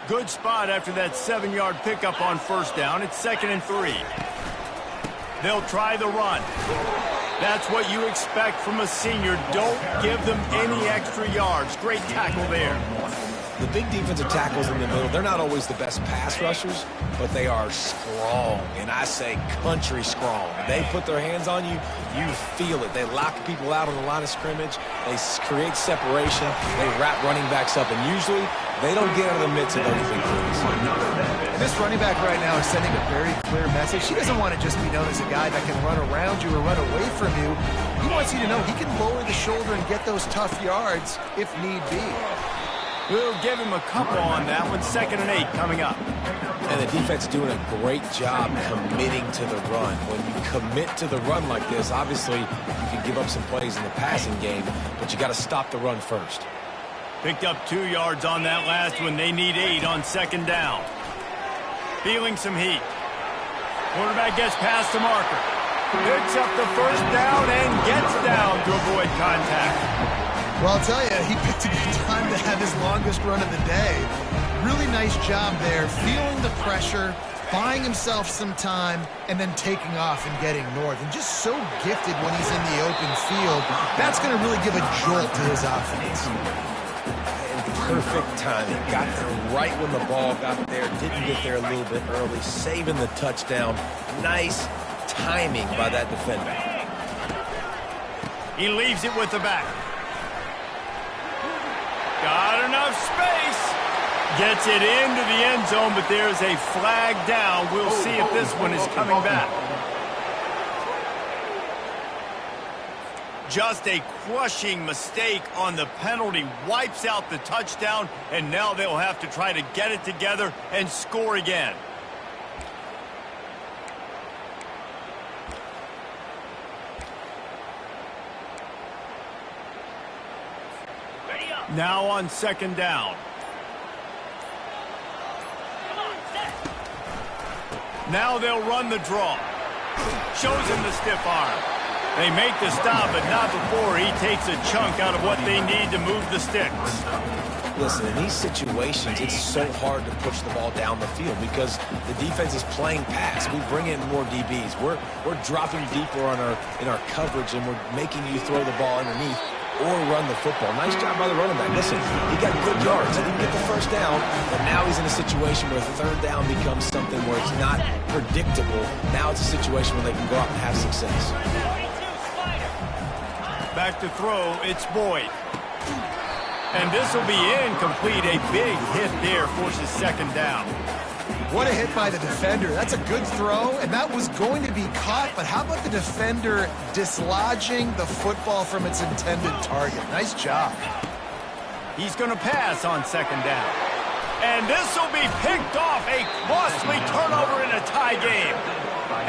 Good spot after that 7-yard pickup on first down. It's 2nd and 3. They'll try the run. That's what you expect from a senior. Don't give them any extra yards. Great tackle there. The big defensive tackles in the middle, they're not always the best pass rushers, but they are strong, and I say country strong. They put their hands on you, you feel it. They lock people out on the line of scrimmage. They create separation. They wrap running backs up, and usually they don't get out of the midst of those big plays. This running back right now is sending a very clear message. He doesn't want to just be known as a guy that can run around you or run away from you. He wants you to know he can lower the shoulder and get those tough yards if need be. We'll give him a couple on that one. 2nd and 8 coming up. And the defense doing a great job committing to the run. When you commit to the run like this, obviously you can give up some plays in the passing game, but you got to stop the run first. Picked up 2 yards on that last one. They need 8 on 2nd down. Feeling some heat. Quarterback gets past the marker. Picks up the first down and gets down to avoid contact. Well, I'll tell you, he picked a good time to have his longest run of the day. Really nice job there, feeling the pressure, buying himself some time, and then taking off and getting north. And just so gifted when he's in the open field. That's going to really give a jolt to his offense. Perfect timing. Got there right when the ball got there. Didn't get there a little bit early. Saving the touchdown. Nice timing by that defender. He leaves it with the back. Got enough space. Gets it into the end zone, but there's a flag down. We'll see if this one is coming back. Just a crushing mistake on the penalty. Wipes out the touchdown, and now they'll have to try to get it together and score again. Now on 2nd down. Now they'll run the draw. Shows him the stiff arm. They make the stop, but not before he takes a chunk out of what they need to move the sticks. Listen, in these situations, it's so hard to push the ball down the field because the defense is playing pass. We bring in more DBs. We're dropping deeper in our coverage, and we're making you throw the ball underneath or run the football. Nice job by the running back. Listen, he got good yards. He didn't get the first down, but now he's in a situation where 3rd down becomes something where it's not predictable. Now it's a situation where they can go out and have success. Back to throw, it's Boyd. And this will be incomplete. A big hit there forces 2nd down. What a hit by the defender. That's a good throw, and that was going to be caught, but how about the defender dislodging the football from its intended target? Nice job. He's going to pass on 2nd down. And this will be picked off. A costly turnover in a tie game.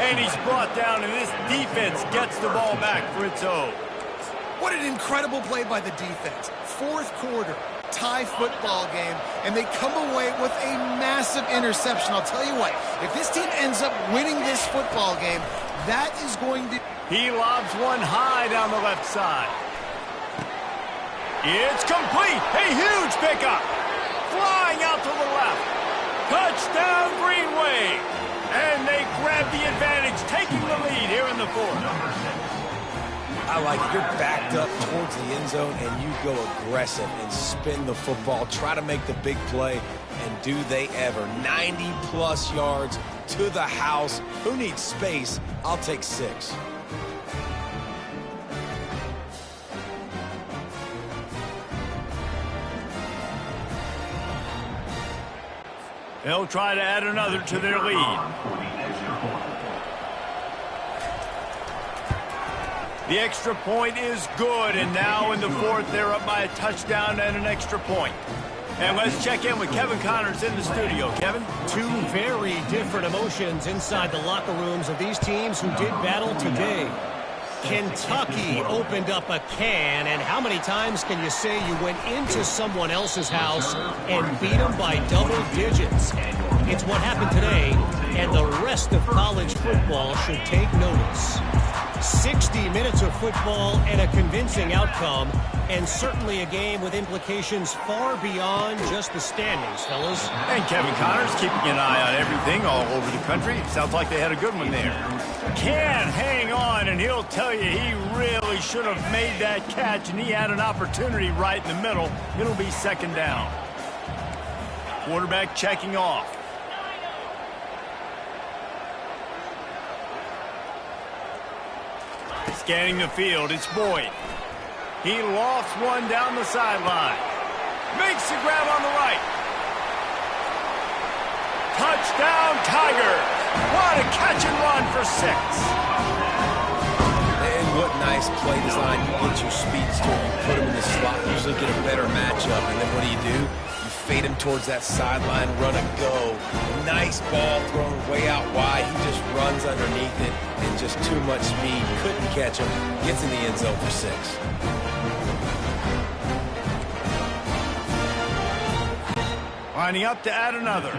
And he's brought down, and this defense gets the ball back for its own. What an incredible play by the defense. 4th quarter, tie football game, and they come away with a massive interception. I'll tell you what, if this team ends up winning this football game, that is going to... He lobs one high down the left side. It's complete. A huge pickup. Flying out to the left. Touchdown, Green Wave! And they grab the advantage, taking the lead here in the fourth. I like it. You're backed up towards the end zone, and you go aggressive and spin the football. Try to make the big play, and do they ever. 90-plus yards to the house. Who needs space? I'll take 6. They'll try to add another to their lead. The extra point is good, and now in the fourth, they're up by a touchdown and an extra point. And let's check in with Kevin Connors in the studio. Kevin? Two very different emotions inside the locker rooms of these teams who did battle today. Kentucky opened up a can, and how many times can you say you went into someone else's house and beat them by double digits? It's what happened today, and the rest of college football should take notice. 60 minutes of football and a convincing outcome, and certainly a game with implications far beyond just the standings, fellas. And Kevin Connors keeping an eye on everything all over the country. Sounds like they had a good one there. Can hang on, and he'll tell you he really should have made that catch, and he had an opportunity right in the middle. It'll be second down. Quarterback checking off. Scanning the field, it's Boyd. He lofts one down the sideline. Makes the grab on the right. Touchdown, Tigers. What a catch and run for 6. And what nice play design. You get your speedster, you put him in the slot, usually get a better matchup. And then what do? You fade him towards that sideline, run and go. Nice ball thrown way out wide. He just runs underneath it and just too much speed. Couldn't catch him. Gets in the end zone for 6. Lining up to add another.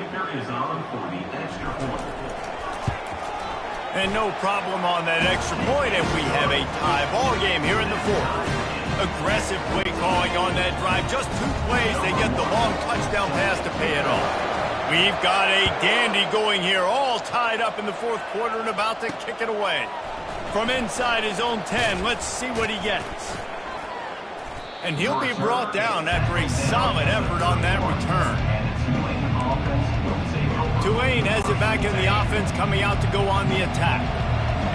And no problem on that extra point, and we have a tie ball game here in the fourth. Aggressive play calling on that drive. Just 2 plays, they get the long touchdown pass to pay it off. We've got a dandy going here, all tied up in the fourth quarter and about to kick it away. From inside his own 10, let's see what he gets. And he'll be brought down after a solid effort on that return. Tulane has it back in the offense, coming out to go on the attack.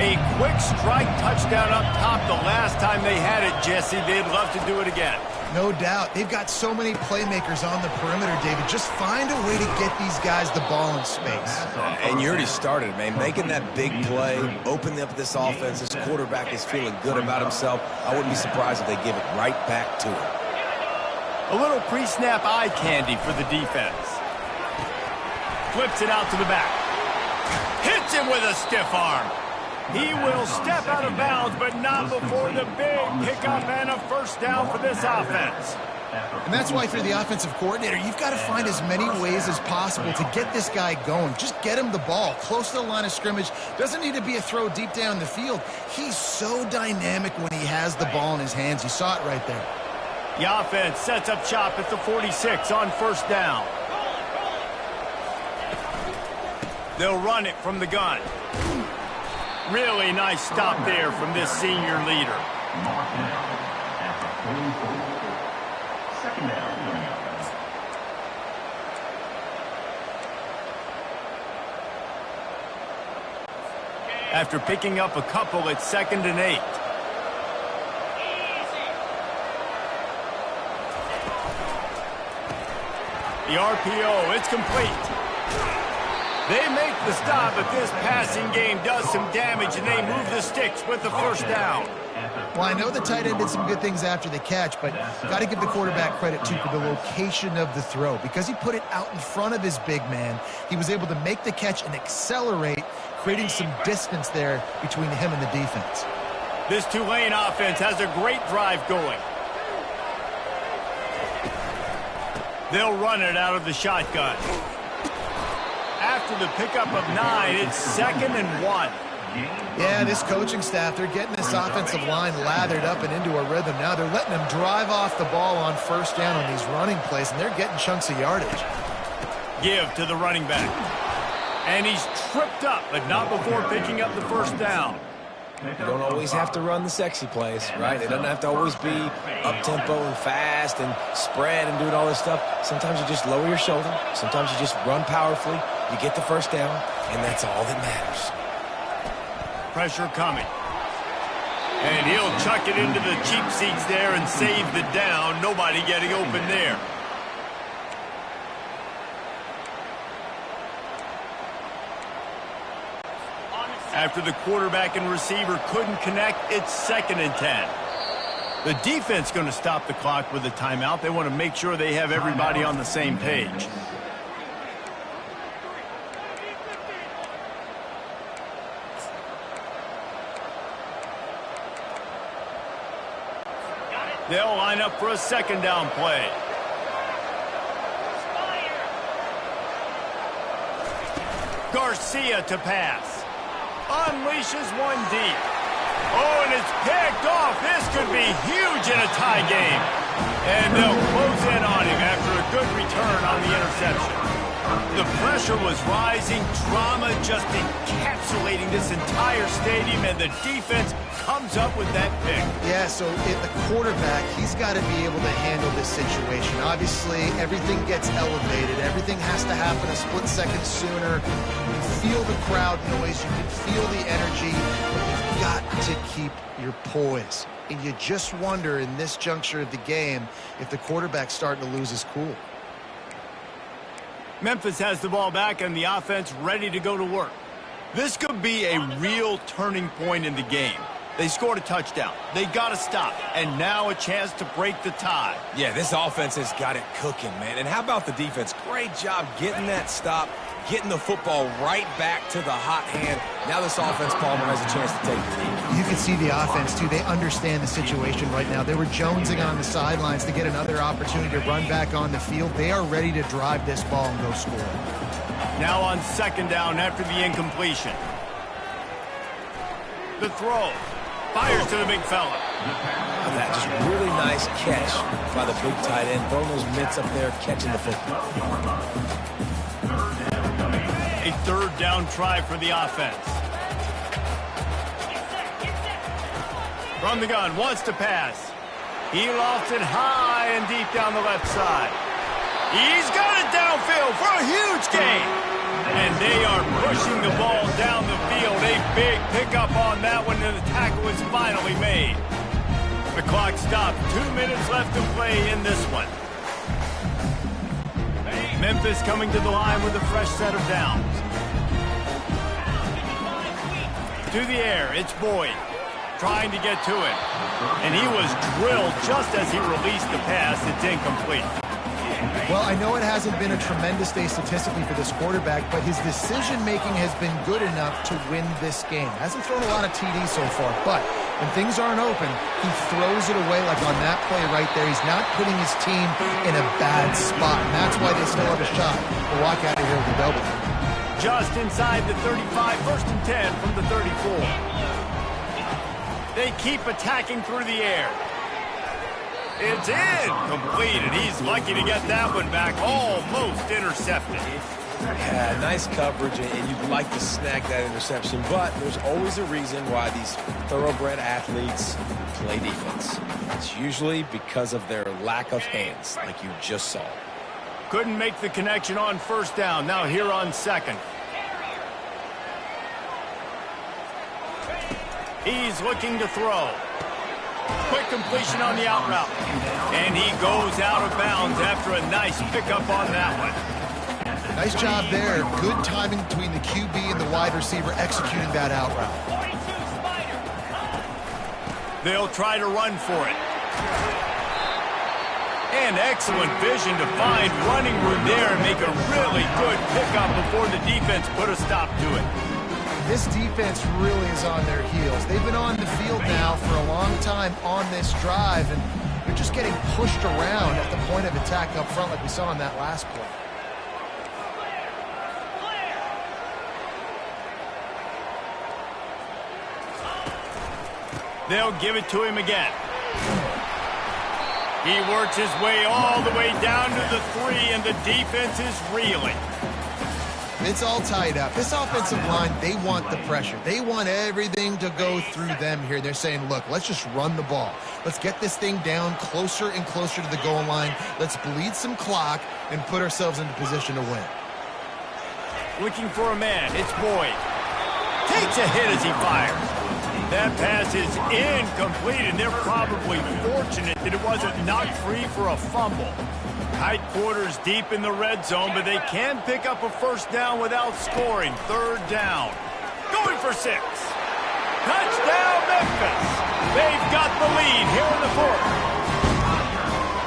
A quick strike touchdown up top the last time they had it, Jesse. They'd love to do it again. No doubt. They've got so many playmakers on the perimeter, David. Just find a way to get these guys the ball in space. And you already started, man. Making that big play, opening up this offense. This quarterback is feeling good about himself. I wouldn't be surprised if they give it right back to him. A little pre-snap eye candy for the defense. Flips it out to the back. Hits him with a stiff arm. He will step out of bounds, but not before the big pickup and a first down for this offense. And that's why, if you're the offensive coordinator, you've got to find as many ways as possible to get this guy going. Just get him the ball close to the line of scrimmage. Doesn't need to be a throw deep down the field. He's so dynamic when he has the ball in his hands. You saw it right there. The offense sets up shop at the 46 on first down. They'll run it from the gun. Really nice stop there from this senior leader. After picking up a couple, it's 2nd and 8. The RPO, it's complete. They make the stop, but this passing game does some damage, and they move the sticks with the first down. Well, I know the tight end did some good things after the catch, but got to give the quarterback credit, too, for the location of the throw. Because he put it out in front of his big man, he was able to make the catch and accelerate, creating some distance there between him and the defense. This Tulane offense has a great drive going. They'll run it out of the shotgun. After the pickup of 9, it's 2nd and 1. Yeah, this coaching staff, they're getting this offensive line lathered up and into a rhythm now. They're letting them drive off the ball on first down on these running plays, and they're getting chunks of yardage. Give to the running back. And he's tripped up, but not before picking up the first down. You don't always have to run the sexy plays, right? It doesn't have to always be up-tempo and fast and spread and doing all this stuff. Sometimes you just lower your shoulder. Sometimes you just run powerfully. You get the first down, and that's all that matters. Pressure coming. And he'll chuck it into the cheap seats there and save the down. Nobody getting open there. After the quarterback and receiver couldn't connect, it's 2nd and 10. The defense going to stop the clock with a timeout. They want to make sure they have everybody on the same page. They'll line up for a 2nd down play. Garcia to pass. Unleashes one deep. Oh, and it's picked off. This could be huge in a tie game. And they'll close in on him after a good return on the interception. The pressure was rising. Drama just encapsulating this entire stadium, and the defense comes up with that pick. Yeah, so the quarterback, he's got to be able to handle this situation. Obviously, everything gets elevated. Everything has to happen a split second sooner. You can feel the crowd noise. You can feel the energy. But you've got to keep your poise. And you just wonder in this juncture of the game if the quarterback's starting to lose his cool. Memphis has the ball back and the offense ready to go to work. This could be a real turning point in the game. They scored a touchdown. They got to stop. And now a chance to break the tie. Yeah, this offense has got it cooking, man. And how about the defense? Great job getting that stop, getting the football right back to the hot hand. Now this offense, Palmer, has a chance to take the lead. You can see the offense, too. They understand the situation right now. They were jonesing on the sidelines to get another opportunity to run back on the field. They are ready to drive this ball and go score. Now on 2nd down after the incompletion. The throw. Fires to the big fella. That just really nice catch by the big tight end. Throwing those mitts up there, catching the football. A 3rd down try for the offense. From the gun, wants to pass. He lofts it high and deep down the left side. He's got it downfield for a huge gain. And they are pushing the ball down the field. A big pickup on that one, and the tackle is finally made. The clock stopped. 2 minutes left to play in this one. Memphis coming to the line with a fresh set of downs. To the air, it's Boyd. Trying to get to it. And he was drilled just as he released the pass. It's incomplete. Well, I know it hasn't been a tremendous day statistically for this quarterback, but his decision-making has been good enough to win this game. Hasn't thrown a lot of TDs so far, but when things aren't open, he throws it away like on that play right there. He's not putting his team in a bad spot, and that's why they still have a shot to walk out of here with a double. Just inside the 35, 1st and 10 from the 34. They keep attacking through the air. It's incomplete, and he's lucky to get that one back. Almost intercepted. Yeah, nice coverage, and you'd like to snag that interception, but there's always a reason why these thoroughbred athletes play defense. It's usually because of their lack of hands, like you just saw. Couldn't make the connection on 1st down. Now here on 2nd. He's looking to throw. Quick completion on the out route. And he goes out of bounds after a nice pickup on that one. Nice job there. Good timing between the QB and the wide receiver executing that out route. They'll try to run for it. And excellent vision to find running room there and make a really good pickup before the defense put a stop to it. This defense really is on their heels. They've been on the field now for a long time on this drive, and they're just getting pushed around at the point of attack up front like we saw in that last play. They'll give it to him again. He works his way all the way down to the 3, and the defense is reeling. It's all tied up. This offensive line, they want the pressure. They want everything to go through them here. They're saying, look, let's just run the ball. Let's get this thing down closer and closer to the goal line. Let's bleed some clock and put ourselves into position to win. Looking for a man. It's Boyd. Takes a hit as he fires. That pass is incomplete, and they're probably fortunate that it wasn't knocked free for a fumble. Tight quarters deep in the red zone, but they can pick up a first down without scoring. Third down. Going for 6. Touchdown, Memphis. They've got the lead here in the fourth.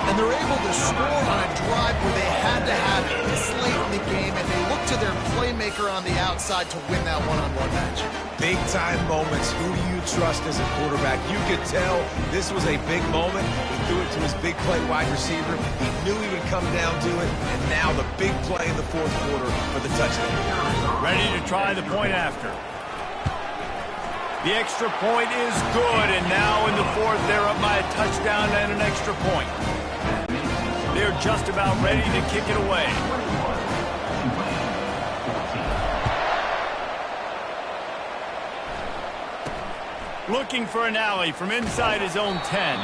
And they're able to score on a drive where they had to have it this late in the game, and they look to their playmaker on the outside to win that one-on-one match. Big-time moments. Who do you trust as a quarterback? You could tell this was a big moment. He threw it to his big play wide receiver. He knew he would come down to it, and now the big play in the fourth quarter for the touchdown. Ready to try the point after. The extra point is good, and now in the fourth, they're up by a touchdown and an extra point. They're just about ready to kick it away. Looking for an alley from inside his own 10.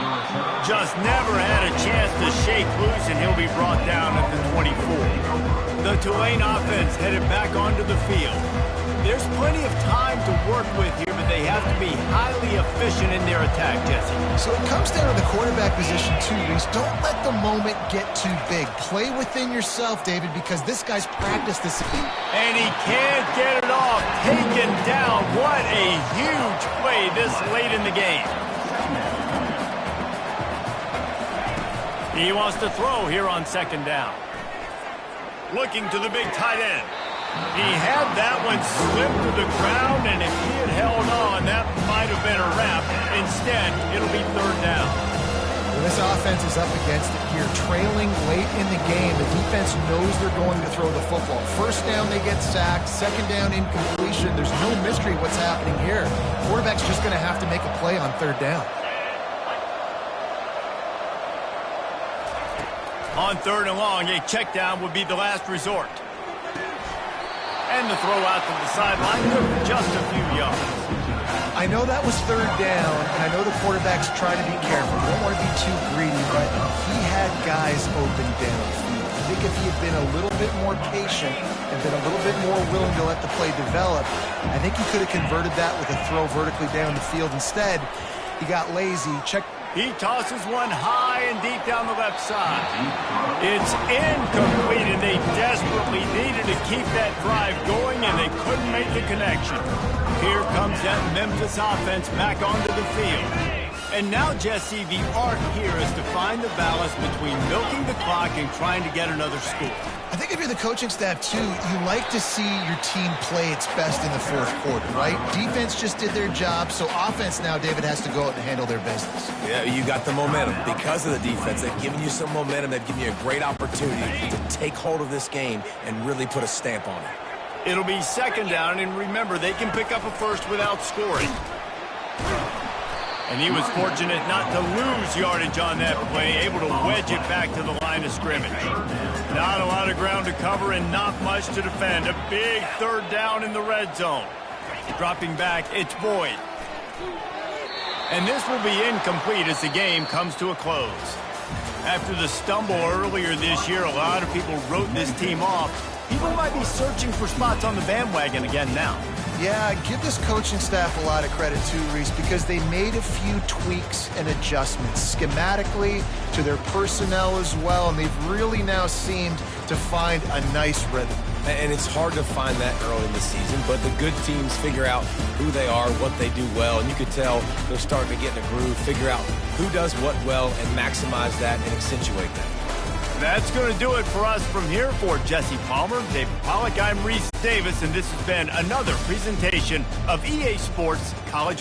Just never had a chance to shake loose, and he'll be brought down at the 24. The Tulane offense headed back onto the field. There's plenty of time to work with here, but they have to be highly efficient in their attack, Jesse. So it comes down to the quarterback position too, Reese. Don't let the moment get too big. Play within yourself, David, because this guy's practiced this. And he can't get it off. Taken down. What a huge play this late in the game. He wants to throw here on second down. Looking to the big tight end. He had that one slip to the ground, and if he had held on, that might have been a wrap. Instead, it'll be third down. Well, this offense is up against it here. Trailing late in the game, the defense knows they're going to throw the football. First down, they get sacked. Second down, incompletion. There's no mystery what's happening here. Quarterback's just going to have to make a play on third down. On third and long, a check down would be the last resort. And the throw out to the sideline took just a few yards. I know that was third down, and I know the quarterback's trying to be careful. You don't want to be too greedy, but he had guys open downfield. I think if he had been a little bit more patient and been a little bit more willing to let the play develop, I think he could have converted that with a throw vertically down the field. Instead, he got lazy. He tosses one high and deep down the left side. It's incomplete, and they desperately needed to keep that drive going, and they couldn't make the connection. Here comes that Memphis offense back onto the field. And now, Jesse, the art here is to find the balance between milking the clock and trying to get another score. I think if you're the coaching staff, too, you like to see your team play its best in the fourth quarter, right? Defense just did their job, so offense now, David, has to go out and handle their business. Yeah, you got the momentum. Because of the defense, they've given you some momentum. They've given you a great opportunity to take hold of this game and really put a stamp on it. It'll be second down, and remember, they can pick up a first without scoring. And he was fortunate not to lose yardage on that play, able to wedge it back to the line of scrimmage. Not a lot of ground to cover and not much to defend. A big third down in the red zone. Dropping back, it's Boyd. And this will be incomplete as the game comes to a close. After the stumble earlier this year, a lot of people wrote this team off. People might be searching for spots on the bandwagon again now. Yeah, give this coaching staff a lot of credit too, Reese, because they made a few tweaks and adjustments schematically to their personnel as well, and they've really now seemed to find a nice rhythm. And it's hard to find that early in the season, but the good teams figure out who they are, what they do well, and you could tell they're starting to get in a groove, figure out who does what well, and maximize that and accentuate that. That's going to do it for us from here. For Jesse Palmer, David Pollack, I'm Reese Davis, and this has been another presentation of EA Sports College